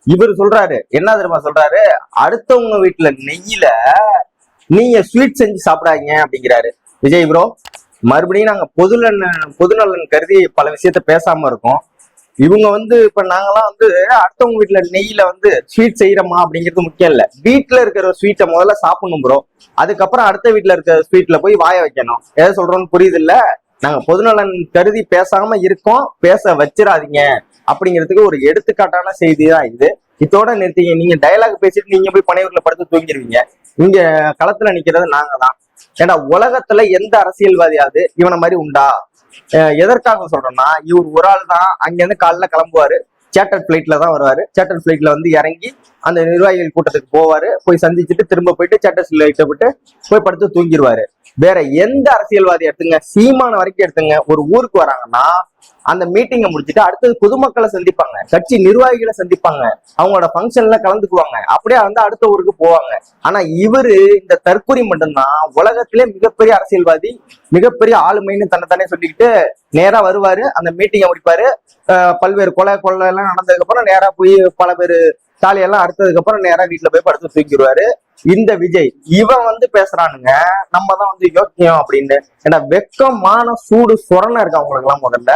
இவர் சொல்றாரு என்ன தெரியுமா சொல்றாரு, அடுத்தவங்க வீட்டுல நெய்யில நீங்க ஸ்வீட் செஞ்சு சாப்பிடாதீங்க அப்படிங்கிறாரு. விஜய் ப்ரோ, மறுபடியும் நாங்க பொதுநலன் கருதி பல விஷயத்த பேசாம இருக்கோம். இவங்க இப்ப நாங்கெல்லாம் அடுத்தவங்க வீட்டுல நெய்யில ஸ்வீட் செய்யறோமா அப்படிங்கிறது முக்கியம் இல்ல. வீட்டுல இருக்கிற ஸ்வீட்டை முதல்ல சாப்பிடணும் ப்ரோ. அதுக்கப்புறம் அடுத்த வீட்டுல இருக்கிற ஸ்வீட்ல போய் வாய வைக்கணும். எதை சொல்றோம்னு புரியுது இல்ல? நாங்க பொதுநலன் கருதி பேசாம இருக்கோம், பேச வச்சிடாதீங்க அப்படிங்கிறதுக்கு ஒரு எடுத்துக்காட்டான செய்தி தான் இது. இதோட நிறுத்திங்க. நீங்க டயலாக் பேசிட்டு நீங்க போய் பனையூர்ல படுத்து தூங்கிடுவீங்க. இங்க களத்துல நிக்கிறது நாங்க தான். ஏன்னா உலகத்துல எந்த அரசியல்வாதியாவது இவனை மாதிரி உண்டா? எதற்காக சொல்றோம்னா, இவர் ஒரு ஆள் தான் அங்கிருந்து காலைல கிளம்புவாரு, சேட்டர் பிளைட்ல தான் வருவாரு. சேட்டர் பிளைட்ல இறங்கி அந்த நிர்வாகிகள் கூட்டத்துக்கு போவாரு, போய் சந்திச்சுட்டு திரும்ப போயிட்டு சேட்டர் பிளைட்டை விட்டு போய் படுத்து தூங்கிடுவாரு. வேற எந்த அரசியல்வாதி எடுத்துங்க, சீமான வரைக்கும் எடுத்துங்க, ஒரு ஊருக்கு வராங்கன்னா அந்த மீட்டிங்கை முடிச்சுட்டு அடுத்தது பொதுமக்களை சந்திப்பாங்க, கட்சி நிர்வாகிகளை சந்திப்பாங்க, அவங்களோட ஃபங்க்ஷன்ல கலந்துக்குவாங்க, அப்படியே அடுத்த ஊருக்கு போவாங்க. ஆனா இவரு இந்த தற்கொலை மட்டும்தான் உலகத்திலே மிகப்பெரிய அரசியல்வாதி, மிகப்பெரிய ஆளுமைன்னு தன்னைத்தானே சொல்லிக்கிட்டு நேரா வருவாரு, அந்த மீட்டிங்கை முடிப்பாரு. பல்வேறு கொலை எல்லாம் நடந்ததுக்கு அப்புறம் நேரா போய் பல பேர் தாலியெல்லாம் அடுத்ததுக்கு அப்புறம் நேரா வீட்டுல போய் படுத்து தூக்கிடுவாரு. இந்த விஜய் இவன் பேசுறானுங்க நம்ம தான் யோக்கியம் அப்படின்னு. ஏன்னா வெக்கம் மான சூடு சொரணை இருக்கு அவங்களுக்கு எல்லாம் முதல்ல.